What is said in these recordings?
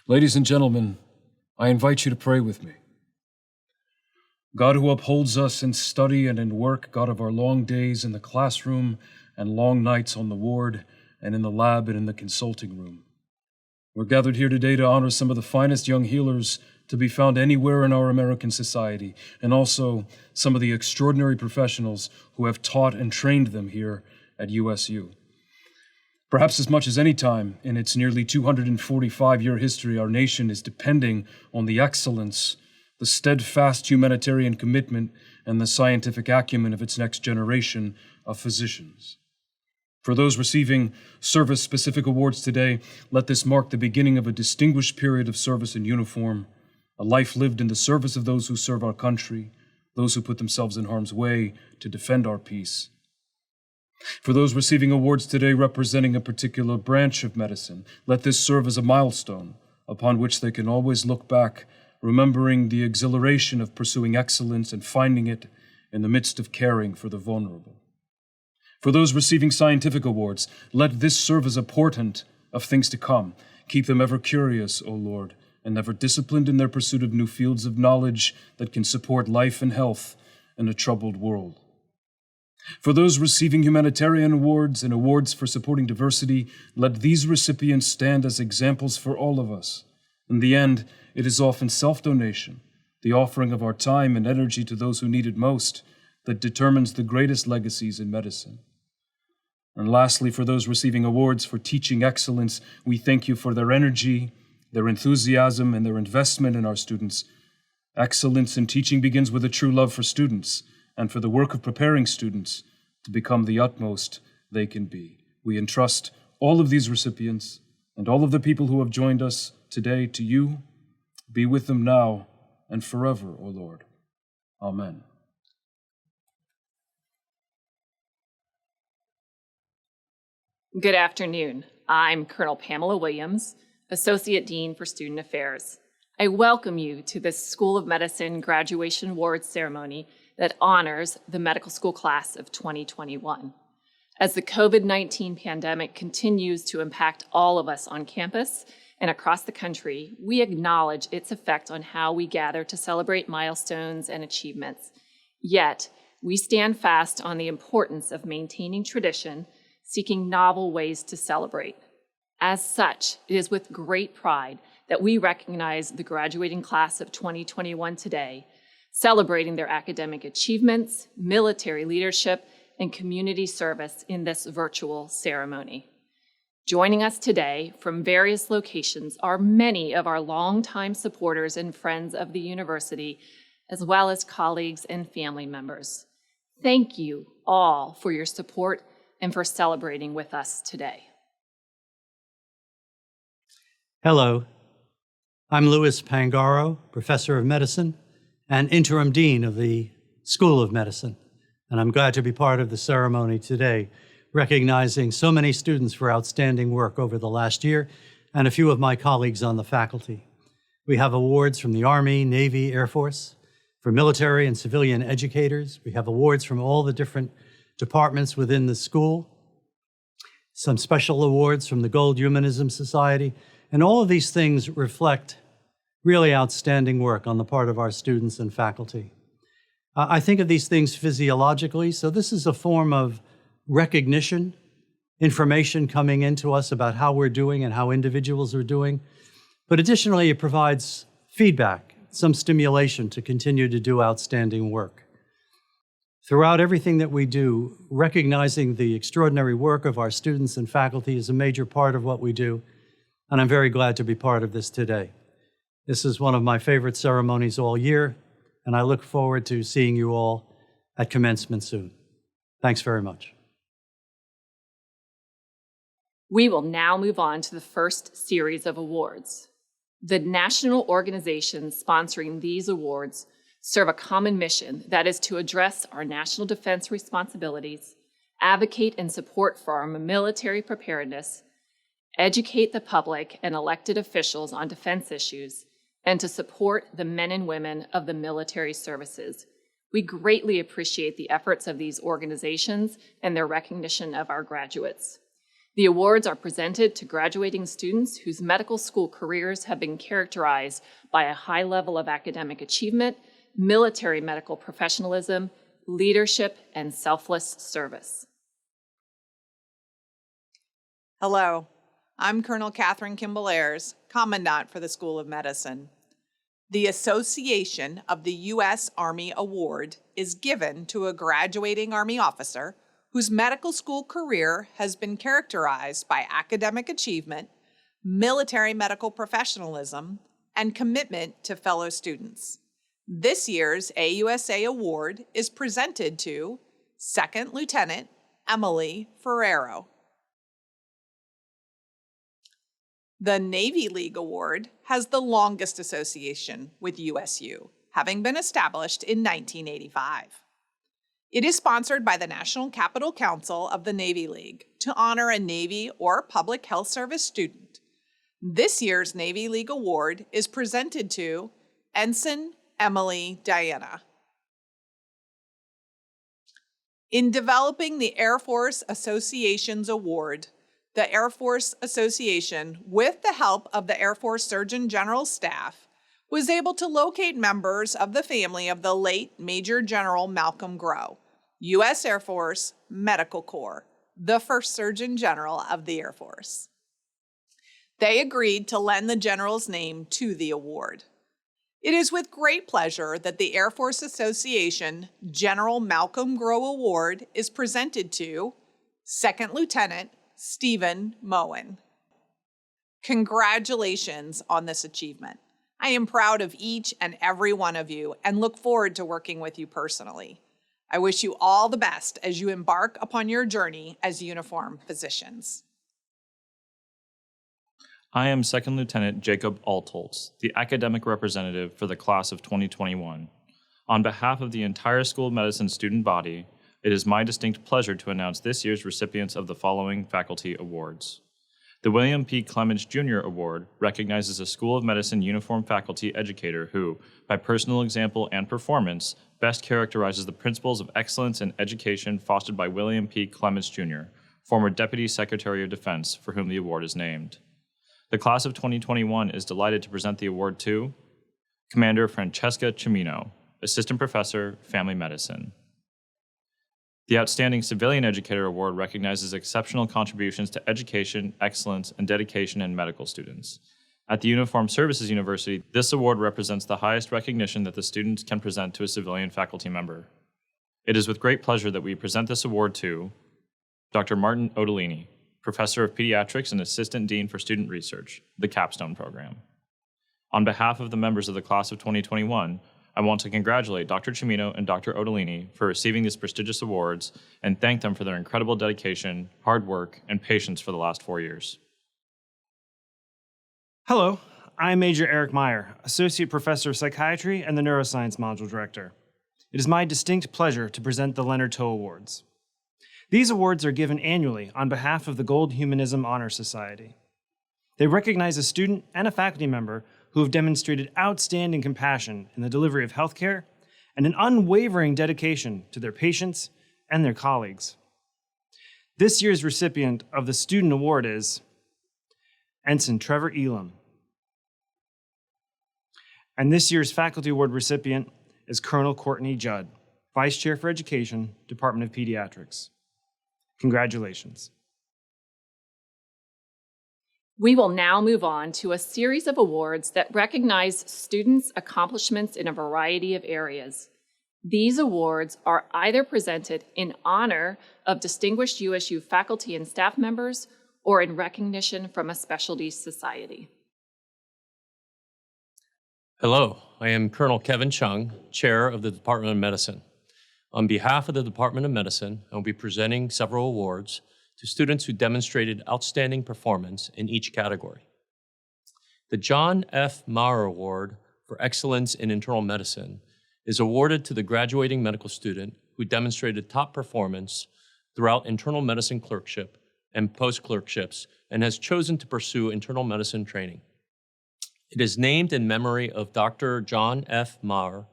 Ladies and gentlemen, I invite you to pray with me. God who upholds us in study and in work, God of our long days in the classroom and long nights on the ward and in the lab and in the consulting room. We're gathered here today to honor some of the finest young healers to be found anywhere in our American society, and also some of the extraordinary professionals who have taught and trained them here at USU. Perhaps as much as any time in its nearly 245-year history, our nation is depending on the excellence, the steadfast humanitarian commitment, and the scientific acumen of its next generation of physicians. For those receiving service-specific awards today, let this mark the beginning of a distinguished period of service in uniform, a life lived in the service of those who serve our country, those who put themselves in harm's way to defend our peace. For those receiving awards today representing a particular branch of medicine, let this serve as a milestone upon which they can always look back, remembering the exhilaration of pursuing excellence and finding it in the midst of caring for the vulnerable. For those receiving scientific awards, let this serve as a portent of things to come. Keep them ever curious, O Lord, and ever disciplined in their pursuit of new fields of knowledge that can support life and health in a troubled world. For those receiving humanitarian awards and awards for supporting diversity, let these recipients stand as examples for all of us. In the end, it is often self-donation, the offering of our time and energy to those who need it most, that determines the greatest legacies in medicine. And lastly, for those receiving awards for teaching excellence, we thank you for their energy, their enthusiasm, and their investment in our students. Excellence in teaching begins with a true love for students, and for the work of preparing students to become the utmost they can be. We entrust all of these recipients and all of the people who have joined us today to you. Be with them now and forever, O Lord. Amen. Good afternoon. I'm Colonel Pamela Williams, Associate Dean for Student Affairs. I welcome you to this School of Medicine graduation awards ceremony that honors the medical school class of 2021. As the COVID-19 pandemic continues to impact all of us on campus and across the country, we acknowledge its effect on how we gather to celebrate milestones and achievements. Yet, we stand fast on the importance of maintaining tradition, seeking novel ways to celebrate. As such, it is with great pride that we recognize the graduating class of 2021 today, celebrating their academic achievements, military leadership, and community service in this virtual ceremony. Joining us today from various locations are many of our longtime supporters and friends of the university, as well as colleagues and family members. Thank you all for your support and for celebrating with us today. Hello, I'm Louis Pangaro, Professor of Medicine and Interim Dean of the School of Medicine, and I'm glad to be part of the ceremony today, recognizing so many students for outstanding work over the last year and a few of my colleagues on the faculty. We have awards from the Army, Navy, Air Force. For military and civilian educators, we have awards from all the different departments within the school. Some special awards from the Gold Humanism Society. And all of these things reflect really outstanding work on the part of our students and faculty. I think of these things physiologically, so this is a form of recognition, information coming into us about how we're doing and how individuals are doing. But additionally, it provides feedback, some stimulation to continue to do outstanding work. Throughout everything that we do, recognizing the extraordinary work of our students and faculty is a major part of what we do, and I'm very glad to be part of this today. This is one of my favorite ceremonies all year, and I look forward to seeing you all at commencement soon. Thanks very much. We will now move on to the first series of awards. The national organizations sponsoring these awards serve a common mission, that is to address our national defense responsibilities, advocate and support for our military preparedness, educate the public and elected officials on defense issues, and to support the men and women of the military services. We greatly appreciate the efforts of these organizations and their recognition of our graduates. The awards are presented to graduating students whose medical school careers have been characterized by a high level of academic achievement, military medical professionalism, leadership, and selfless service. Hello, I'm Colonel Catherine Kimball Ayers, Commandant for the School of Medicine. The Association of the U.S. Army Award is given to a graduating Army officer whose medical school career has been characterized by academic achievement, military medical professionalism, and commitment to fellow students. This year's AUSA Award is presented to Second Lieutenant Emily Ferrero. The Navy League Award has the longest association with USU, having been established in 1985. It is sponsored by the National Capital Council of the Navy League to honor a Navy or Public Health Service student. This year's Navy League Award is presented to Ensign Emily Diana. In developing the Air Force Association's award, the Air Force Association, with the help of the Air Force Surgeon General staff, was able to locate members of the family of the late Major General Malcolm Grow, U.S. Air Force Medical Corps, the first Surgeon General of the Air Force. They agreed to lend the general's name to the award. It is with great pleasure that the Air Force Association General Malcolm Grow Award is presented to Second Lieutenant Stephen Moen. Congratulations on this achievement. I am proud of each and every one of you and look forward to working with you personally. I wish you all the best as you embark upon your journey as uniformed physicians. I am Second Lieutenant Jacob Altholtz, the academic representative for the class of 2021. On behalf of the entire School of Medicine student body, it is my distinct pleasure to announce this year's recipients of the following faculty awards. The William P. Clements Jr. Award recognizes a School of Medicine uniformed faculty educator who, by personal example and performance, best characterizes the principles of excellence in education fostered by William P. Clements Jr., former Deputy Secretary of Defense, for whom the award is named. The class of 2021 is delighted to present the award to Commander Francesca Cimino, Assistant Professor, Family Medicine. The Outstanding Civilian Educator Award recognizes exceptional contributions to education, excellence, and dedication in medical students. At the Uniformed Services University, this award represents the highest recognition that the students can present to a civilian faculty member. It is with great pleasure that we present this award to Dr. Martin Odolini, Professor of Pediatrics and Assistant Dean for Student Research, the Capstone Program. On behalf of the members of the class of 2021, I want to congratulate Dr. Cimino and Dr. Odolini for receiving these prestigious awards and thank them for their incredible dedication, hard work, and patience for the last 4 years. Hello, I'm Major Eric Meyer, Associate Professor of Psychiatry and the Neuroscience Module Director. It is my distinct pleasure to present the Leonard Toe Awards. These awards are given annually on behalf of the Gold Humanism Honor Society. They recognize a student and a faculty member who who have demonstrated outstanding compassion in the delivery of healthcare and an unwavering dedication to their patients and their colleagues. This year's recipient of the Student Award is Ensign Trevor Elam. And this year's Faculty Award recipient is Colonel Courtney Judd, Vice Chair for Education, Department of Pediatrics. Congratulations. We will now move on to a series of awards that recognize students' accomplishments in a variety of areas. These awards are either presented in honor of distinguished USU faculty and staff members or in recognition from a specialty society. Hello, I am Colonel Kevin Chung, Chair of the Department of Medicine. On behalf of the Department of Medicine, I will be presenting several awards to students who demonstrated outstanding performance in each category. The John F. Maurer Award for Excellence in Internal Medicine is awarded to the graduating medical student who demonstrated top performance throughout internal medicine clerkship and post-clerkships and has chosen to pursue internal medicine training. It is named in memory of Dr. John F. Maurer,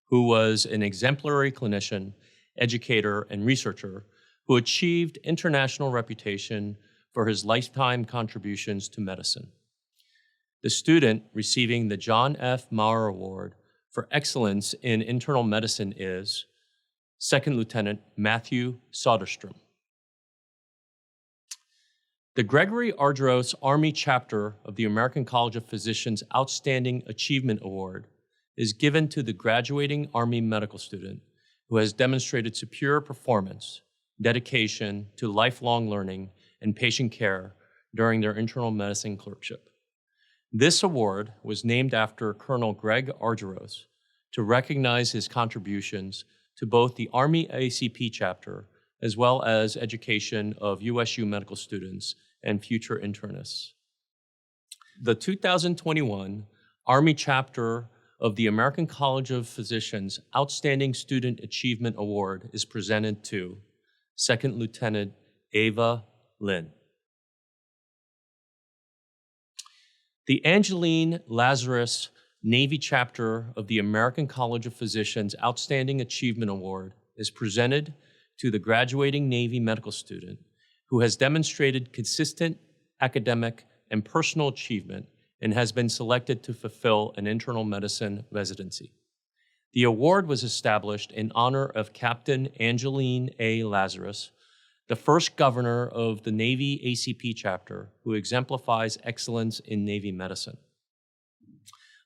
who was an exemplary clinician, educator, and researcher who achieved international reputation for his lifetime contributions to medicine. The student receiving the John F. Maurer Award for Excellence in Internal Medicine is Second Lieutenant Matthew Soderstrom. The Gregory Argyros Army Chapter of the American College of Physicians Outstanding Achievement Award is given to the graduating Army medical student who has demonstrated superior performance, dedication to lifelong learning, and patient care during their internal medicine clerkship. This award was named after Colonel Greg Argyros to recognize his contributions to both the Army ACP chapter as well as education of USU medical students and future internists. The 2021 Army chapter of the American College of Physicians Outstanding Student Achievement Award is presented to Second Lieutenant Ava Lynn. The Angeline Lazarus Navy chapter of the American College of Physicians Outstanding Achievement Award is presented to the graduating Navy medical student who has demonstrated consistent academic and personal achievement and has been selected to fulfill an internal medicine residency. The award was established in honor of Captain Angeline A. Lazarus, the first governor of the Navy ACP chapter who exemplifies excellence in Navy medicine.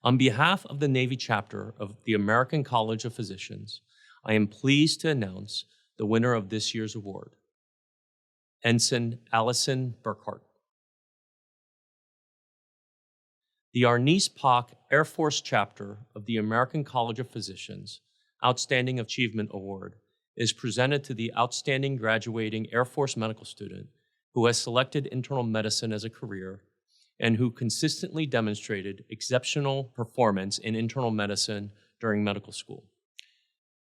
On behalf of the Navy chapter of the American College of Physicians, I am pleased to announce the winner of this year's award, Ensign Allison Burkhart. The Arnice Pock Air Force chapter of the American College of Physicians Outstanding Achievement Award is presented to the outstanding graduating Air Force medical student who has selected internal medicine as a career and who consistently demonstrated exceptional performance in internal medicine during medical school.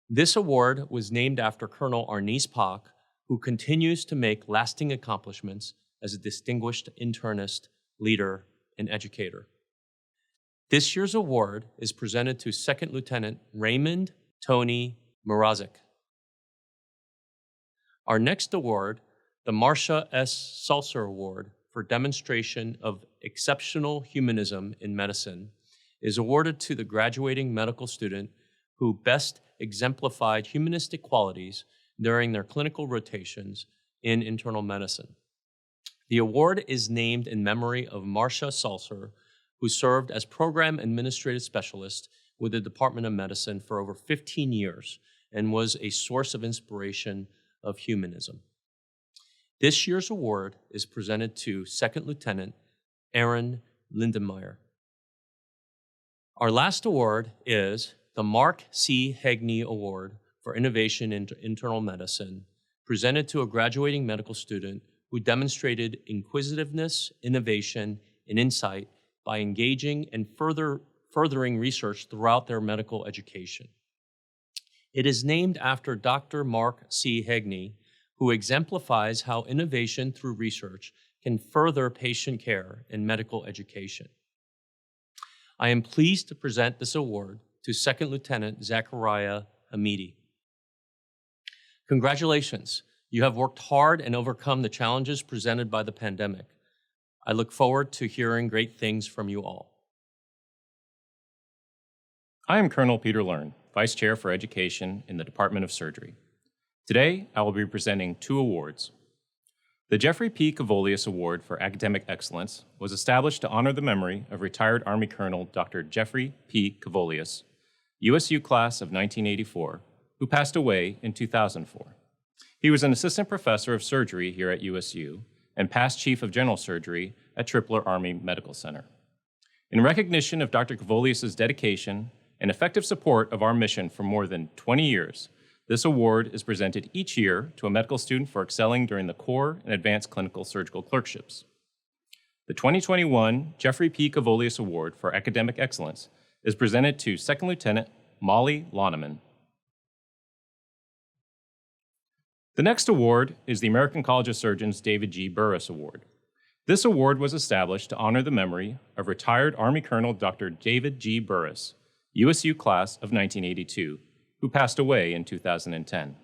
This award was named after Colonel Arnice Pock, who continues to make lasting accomplishments as a distinguished internist, leader, and educator. This year's award is presented to Second Lieutenant Raymond Tony Mrazek. Our next award, the Marcia S. Salser Award for Demonstration of Exceptional Humanism in Medicine, is awarded to the graduating medical student who best exemplified humanistic qualities during their clinical rotations in internal medicine. The award is named in memory of Marcia Salser, who served as Program Administrative Specialist with the Department of Medicine for over 15 years and was a source of inspiration of humanism. This year's award is presented to Second Lieutenant Aaron Lindenmeyer. Our last award is the Mark C. Hegney Award for Innovation in Internal Medicine, presented to a graduating medical student who demonstrated inquisitiveness, innovation, and insight by engaging and furthering research throughout their medical education. It is named after Dr. Mark C. Hegney, who exemplifies how innovation through research can further patient care and medical education. I am pleased to present this award to Second Lieutenant Zachariah Hamidi. Congratulations. You have worked hard and overcome the challenges presented by the pandemic. I look forward to hearing great things from you all. I am Colonel Peter Learn, Vice Chair for Education in the Department of Surgery. Today, I will be presenting 2 awards. The Jeffrey P. Cavolius Award for Academic Excellence was established to honor the memory of retired Army Colonel Dr. Jeffrey P. Cavolius, USU class of 1984, who passed away in 2004. He was an assistant professor of surgery here at USU and past chief of general surgery at Tripler Army Medical Center. In recognition of Dr. Cavolius's dedication and effective support of our mission for more than 20 years, this award is presented each year to a medical student for excelling during the core and advanced clinical surgical clerkships. The 2021 Jeffrey P. Cavolius Award for Academic Excellence is presented to Second Lieutenant Molly Loneman. The next award is the American College of Surgeons David G. Burris Award. This award was established to honor the memory of retired Army Colonel Dr. David G. Burris, USU class of 1982, who passed away in 2010.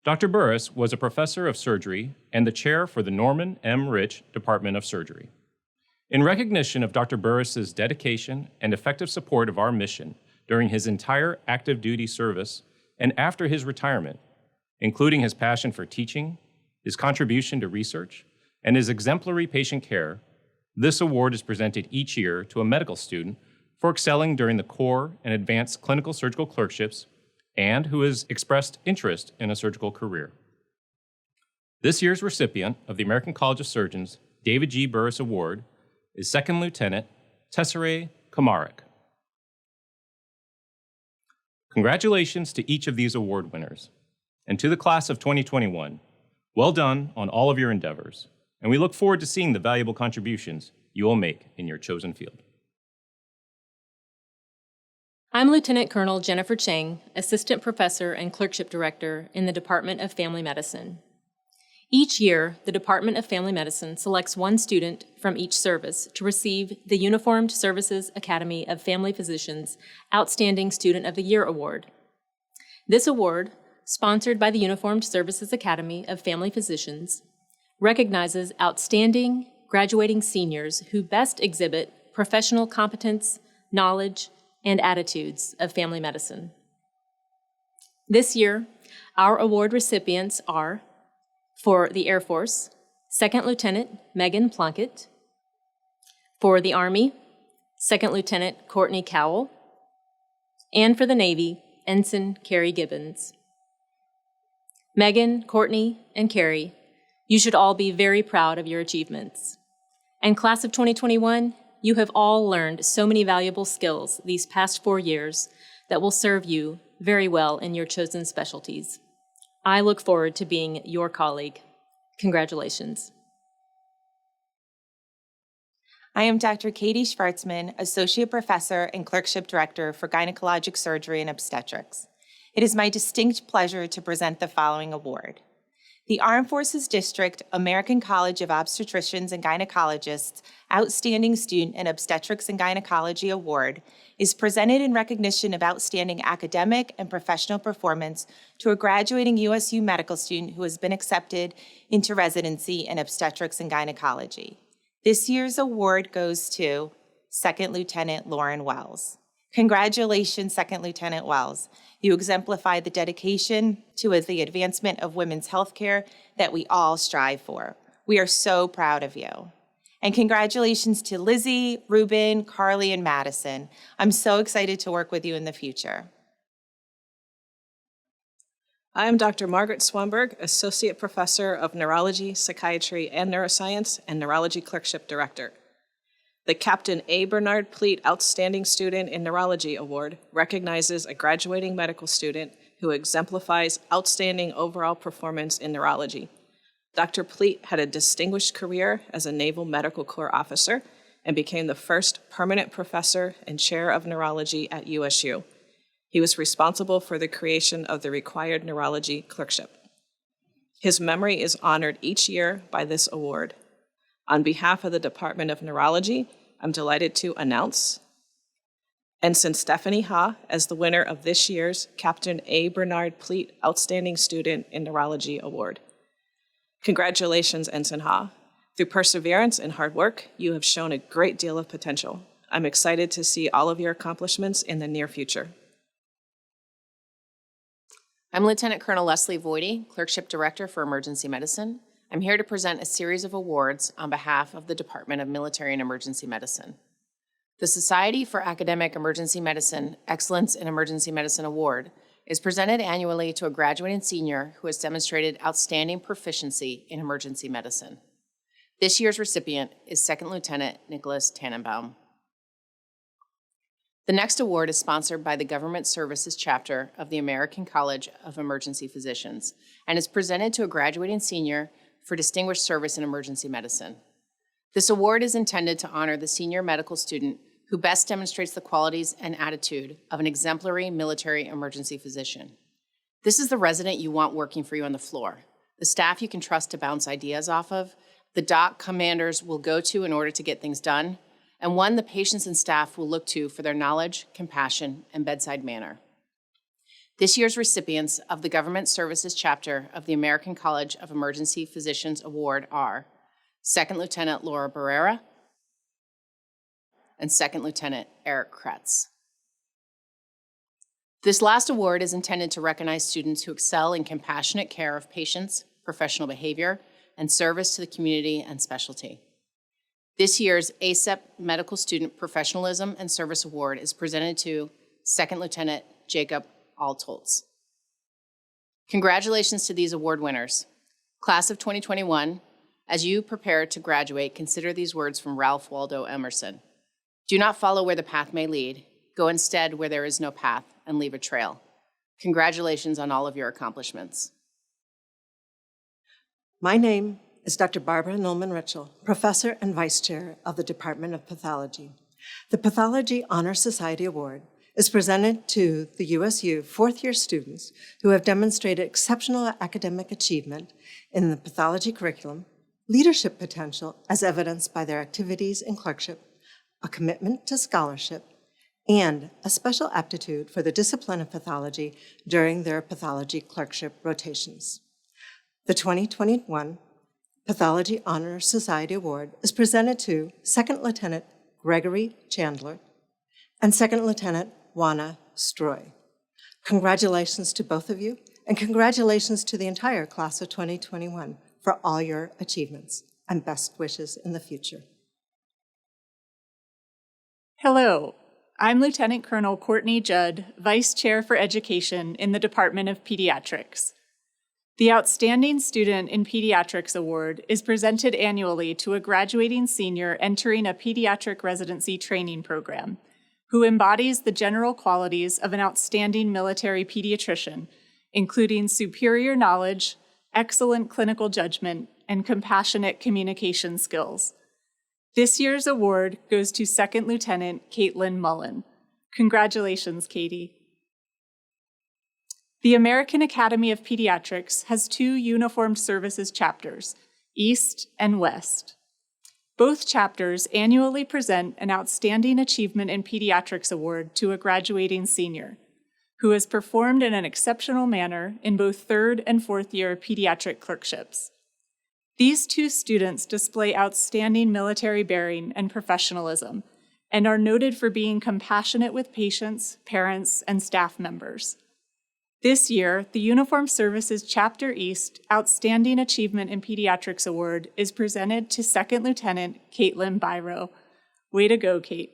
Dr. Burris was a professor of surgery and the chair for the Norman M. Rich Department of Surgery. In recognition of Dr. Burris's dedication and effective support of our mission during his entire active duty service and after his retirement, including his passion for teaching, his contribution to research, and his exemplary patient care, this award is presented each year to a medical student for excelling during the core and advanced clinical surgical clerkships and who has expressed interest in a surgical career. This year's recipient of the American College of Surgeons David G. Burris Award is Second Lieutenant Tessere Kamarik. Congratulations to each of these award winners. And to the class of 2021, well done on all of your endeavors, and we look forward to seeing the valuable contributions you will make in your chosen field. I'm Lieutenant Colonel Jennifer Chang, Assistant Professor and Clerkship Director in the Department of Family Medicine. Each year, the Department of Family Medicine selects one student from each service to receive the Uniformed Services Academy of Family Physicians Outstanding Student of the Year Award. This award, sponsored by the Uniformed Services Academy of Family Physicians, recognizes outstanding graduating seniors who best exhibit professional competence, knowledge, and attitudes of family medicine. This year, our award recipients are, for the Air Force, Second Lieutenant Megan Plunkett; for the Army, Second Lieutenant Courtney Cowell; and for the Navy, Ensign Carrie Gibbons. Megan, Courtney, and Carrie, you should all be very proud of your achievements. And class of 2021, you have all learned so many valuable skills these past 4 years that will serve you very well in your chosen specialties. I look forward to being your colleague. Congratulations. I am Dr. Katie Schwartzman, Associate Professor and Clerkship Director for Gynecologic Surgery and Obstetrics. It is my distinct pleasure to present the following award. The Armed Forces District American College of Obstetricians and Gynecologists Outstanding Student in Obstetrics and Gynecology Award is presented in recognition of outstanding academic and professional performance to a graduating USU medical student who has been accepted into residency in obstetrics and gynecology. This year's award goes to Second Lieutenant Lauren Wells. Congratulations, Second Lieutenant Wells. You exemplify the dedication to the advancement of women's health care that we all strive for. We are so proud of you. And congratulations to Lizzie, Ruben, Carly, and Madison. I'm so excited to work with you in the future. I am Dr. Margaret Swanberg, Associate Professor of Neurology, Psychiatry, and Neuroscience, and Neurology Clerkship Director. The Captain A. Bernard Pleat Outstanding Student in Neurology Award recognizes a graduating medical student who exemplifies outstanding overall performance in neurology. Dr. Pleat had a distinguished career as a Naval Medical Corps officer and became the first permanent professor and chair of neurology at USU. He was responsible for the creation of the required neurology clerkship. His memory is honored each year by this award. On behalf of the Department of Neurology, I'm delighted to announce Ensign Stephanie Ha as the winner of this year's Captain A. Bernard Pleat Outstanding Student in Neurology Award. Congratulations, Ensign Ha. Through perseverance and hard work, you have shown a great deal of potential. I'm excited to see all of your accomplishments in the near future. I'm Lieutenant Colonel Leslie Voidy, Clerkship Director for Emergency Medicine. I'm here to present a series of awards on behalf of the Department of Military and Emergency Medicine. The Society for Academic Emergency Medicine Excellence in Emergency Medicine Award is presented annually to a graduating senior who has demonstrated outstanding proficiency in emergency medicine. This year's recipient is Second Lieutenant Nicholas Tannenbaum. The next award is sponsored by the Government Services Chapter of the American College of Emergency Physicians and is presented to a graduating senior for distinguished service in emergency medicine. This award is intended to honor the senior medical student who best demonstrates the qualities and attitude of an exemplary military emergency physician. This is the resident you want working for you on the floor, the staff you can trust to bounce ideas off of, the doc commanders will go to in order to get things done, and one the patients and staff will look to for their knowledge, compassion, and bedside manner. This year's recipients of the Government Services Chapter of the American College of Emergency Physicians Award are Second Lieutenant Laura Barrera and Second Lieutenant Eric Kretz. This last award is intended to recognize students who excel in compassionate care of patients, professional behavior, and service to the community and specialty. This year's ACEP Medical Student Professionalism and Service Award is presented to Second Lieutenant Jacob Altholtz. Congratulations to these award winners. Class of 2021, as you prepare to graduate, consider these words from Ralph Waldo Emerson. Do not follow where the path may lead. Go instead where there is no path and leave a trail. Congratulations on all of your accomplishments. My name is Dr. Barbara Nolman-Ritchell, Professor and Vice Chair of the Department of Pathology. The Pathology Honor Society Award is presented to the USU fourth-year students who have demonstrated exceptional academic achievement in the pathology curriculum, leadership potential as evidenced by their activities in clerkship, a commitment to scholarship, and a special aptitude for the discipline of pathology during their pathology clerkship rotations. The 2021 Pathology Honor Society Award is presented to Second Lieutenant Gregory Chandler and Second Lieutenant Juana Stroy. Congratulations to both of you, and congratulations to the entire class of 2021 for all your achievements, and best wishes in the future. Hello, I'm Lieutenant Colonel Courtney Judd, Vice Chair for Education in the Department of Pediatrics. The Outstanding Student in Pediatrics Award is presented annually to a graduating senior entering a pediatric residency training program, who embodies the general qualities of an outstanding military pediatrician, including superior knowledge, excellent clinical judgment, and compassionate communication skills. This year's award goes to Second Lieutenant Caitlin Mullen. Congratulations, Katie. The American Academy of Pediatrics has two uniformed services chapters, East and West. Both chapters annually present an Outstanding Achievement in Pediatrics Award to a graduating senior, who has performed in an exceptional manner in both third and fourth year pediatric clerkships. These two students display outstanding military bearing and professionalism, and are noted for being compassionate with patients, parents, and staff members. This year, the Uniformed Services Chapter East Outstanding Achievement in Pediatrics Award is presented to Second Lieutenant Caitlin Byro. Way to go, Kate.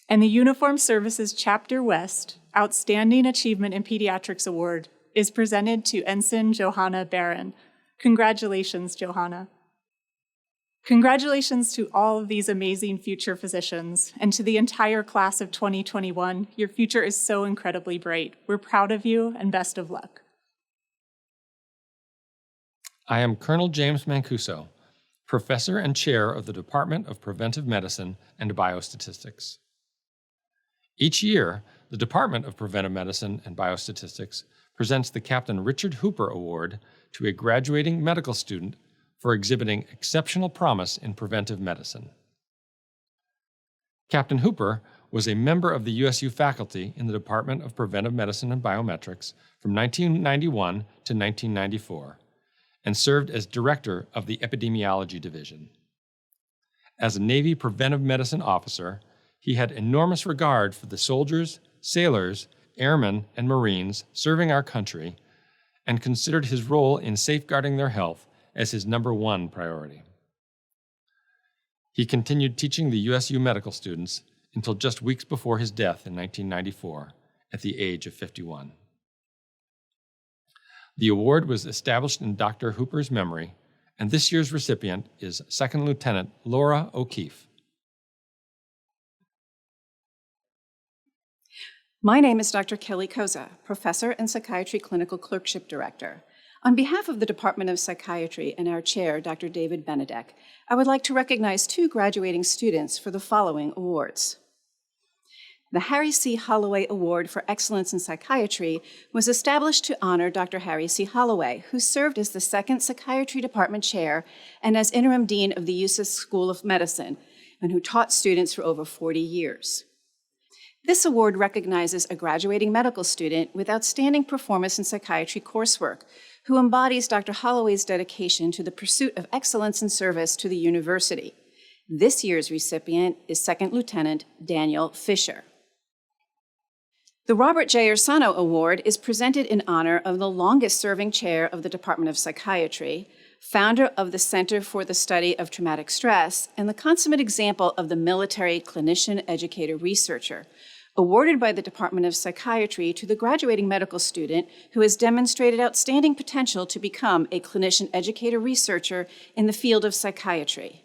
And the Uniformed Services Chapter West Outstanding Achievement in Pediatrics Award is presented to Ensign Johanna Barron. Congratulations, Johanna. Congratulations to all of these amazing future physicians and to the entire class of 2021. Your future is so incredibly bright. We're proud of you and best of luck. I am Colonel James Mancuso, Professor and Chair of the Department of Preventive Medicine and Biostatistics. Each year, the Department of Preventive Medicine and Biostatistics presents the Captain Richard Hooper Award to a graduating medical student for exhibiting exceptional promise in preventive medicine. Captain Hooper was a member of the USU faculty in the Department of Preventive Medicine and Biometrics from 1991 to 1994 and served as director of the Epidemiology Division. As a Navy preventive medicine officer, he had enormous regard for the soldiers, sailors, airmen, and Marines serving our country and considered his role in safeguarding their health as his #1 priority. He continued teaching the USU medical students until just weeks before his death in 1994 at the age of 51. The award was established in Dr. Hooper's memory, and this year's recipient is Second Lieutenant Laura O'Keefe. My name is Dr. Kelly Koza, Professor and Psychiatry Clinical Clerkship Director. On behalf of the Department of Psychiatry and our chair, Dr. David Benedek, I would like to recognize 2 graduating students for the following awards. The Harry C. Holloway Award for Excellence in Psychiatry was established to honor Dr. Harry C. Holloway, who served as the 2nd Psychiatry Department Chair and as Interim Dean of the USUS School of Medicine, and who taught students for over 40 years. This award recognizes a graduating medical student with outstanding performance in psychiatry coursework, who embodies Dr. Holloway's dedication to the pursuit of excellence in service to the university. This year's recipient is Second Lieutenant Daniel Fisher. The Robert J. Ursano Award is presented in honor of the longest-serving chair of the Department of Psychiatry, founder of the Center for the Study of Traumatic Stress, and the consummate example of the military clinician educator researcher, awarded by the Department of Psychiatry to the graduating medical student who has demonstrated outstanding potential to become a clinician educator researcher in the field of psychiatry.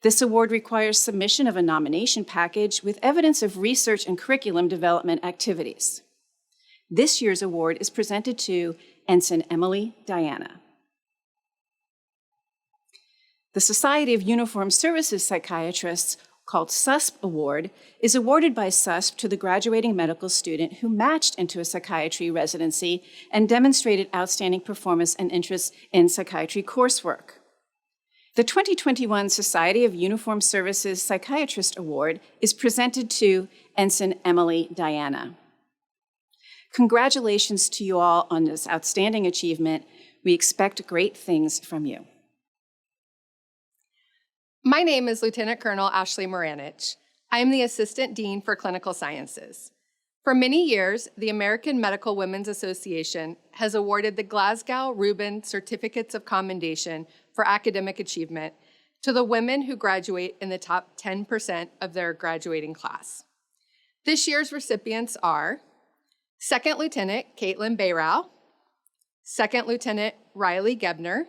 This award requires submission of a nomination package with evidence of research and curriculum development activities. This year's award is presented to Ensign Emily Diana. The Society of Uniformed Services Psychiatrists, called SUSP Award, is awarded by SUSP to the graduating medical student who matched into a psychiatry residency and demonstrated outstanding performance and interest in psychiatry coursework. The 2021 Society of Uniformed Services Psychiatrist Award is presented to Ensign Emily Diana. Congratulations to you all on this outstanding achievement. We expect great things from you. My name is Lieutenant Colonel Ashley Moranich. I am the Assistant Dean for Clinical Sciences. For many years, the American Medical Women's Association has awarded the Glasgow-Rubin Certificates of Commendation for Academic Achievement to the women who graduate in the top 10% of their graduating class. This year's recipients are Second Lieutenant Caitlin Bayrow, Second Lieutenant Riley Gebner,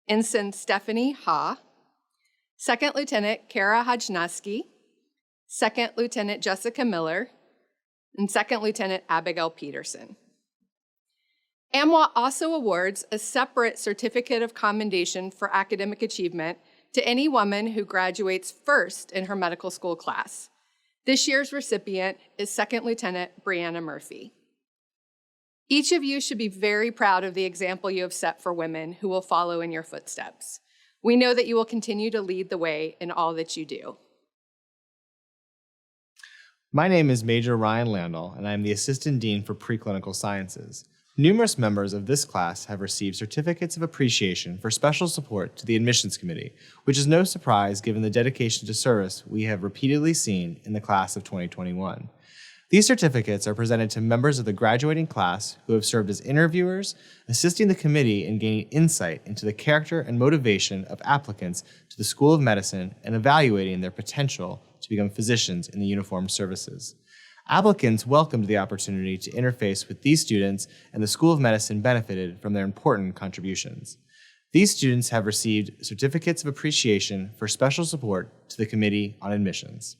Ensign Stephanie Ha, Second Lieutenant Kara Hajnaski, Second Lieutenant Jessica Miller, and Second Lieutenant Abigail Peterson. AMWA also awards a separate Certificate of Commendation for Academic Achievement to any woman who graduates first in her medical school class. This year's recipient is Second Lieutenant Brianna Murphy. Each of you should be very proud of the example you have set for women who will follow in your footsteps. We know that you will continue to lead the way in all that you do. My name is Major Ryan Landau, and I am the Assistant Dean for Preclinical Sciences. Numerous members of this class have received certificates of appreciation for special support to the Admissions Committee, which is no surprise given the dedication to service we have repeatedly seen in the class of 2021. These certificates are presented to members of the graduating class who have served as interviewers, assisting the committee in gaining insight into the character and motivation of applicants to the School of Medicine and evaluating their potential to become physicians in the uniformed services. Applicants welcomed the opportunity to interface with these students, and the School of Medicine benefited from their important contributions. These students have received certificates of appreciation for special support to the Committee on Admissions.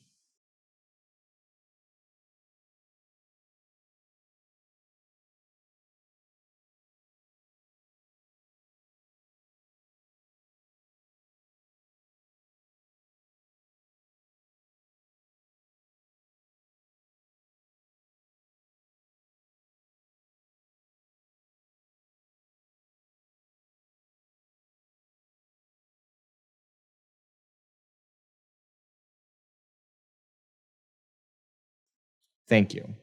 Thank you.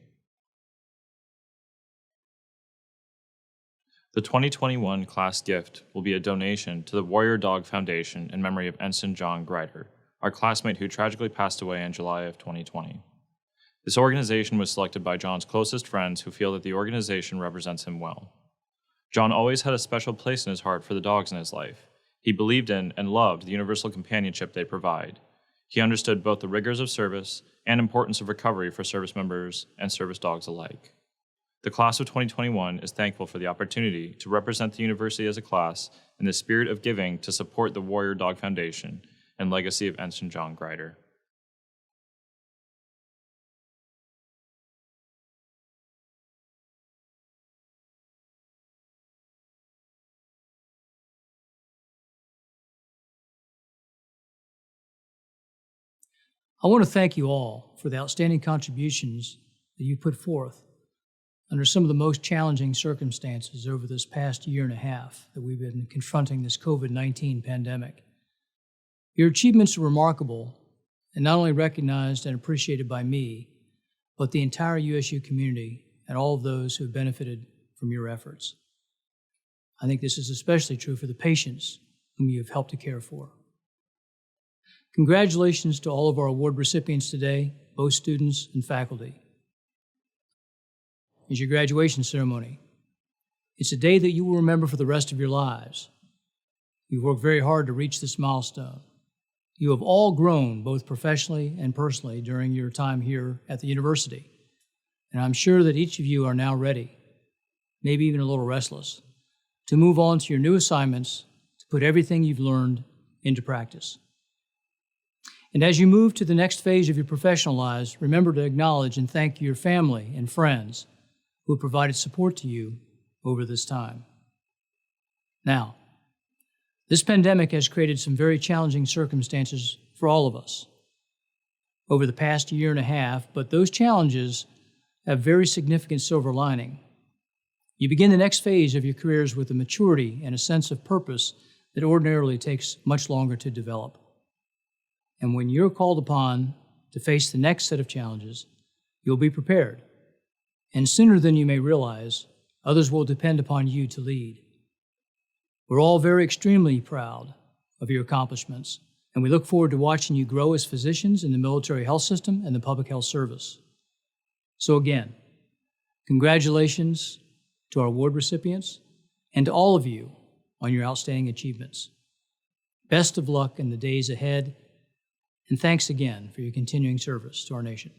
The 2021 class gift will be a donation to the Warrior Dog Foundation in memory of Ensign John Grider, our classmate who tragically passed away in July of 2020. This organization was selected by John's closest friends who feel that the organization represents him well. John always had a special place in his heart for the dogs in his life. He believed in and loved the universal companionship they provide. He understood both the rigors of service and importance of recovery for service members and service dogs alike. The class of 2021 is thankful for the opportunity to represent the university as a class in the spirit of giving to support the Warrior Dog Foundation and legacy of Ensign John Grider. I want to thank you all for the outstanding contributions that you put forth under some of the most challenging circumstances over this past year and a half that we've been confronting this COVID-19 pandemic. Your achievements are remarkable and not only recognized and appreciated by me, but the entire USU community and all of those who have benefited from your efforts. I think this is especially true for the patients whom you have helped to care for. Congratulations to all of our award recipients today, both students and faculty. It's your graduation ceremony. It's a day that you will remember for the rest of your lives. You've worked very hard to reach this milestone. You have all grown, both professionally and personally, during your time here at the university. And I'm sure that each of you are now ready, maybe even a little restless, to move on to your new assignments, to put everything you've learned into practice. And as you move to the next phase of your professional lives, remember to acknowledge and thank your family and friends who have provided support to you over this time. Now, this pandemic has created some very challenging circumstances for all of us over the past year and a half, but those challenges have very significant silver lining. You begin the next phase of your careers with a maturity and a sense of purpose that ordinarily takes much longer to develop. And when you're called upon to face the next set of challenges, you'll be prepared. And sooner than you may realize, others will depend upon you to lead. We're all very extremely proud of your accomplishments, and we look forward to watching you grow as physicians in the military health system and the public health service. So again, congratulations to our award recipients and to all of you on your outstanding achievements. Best of luck in the days ahead, and thanks again for your continuing service to our nation.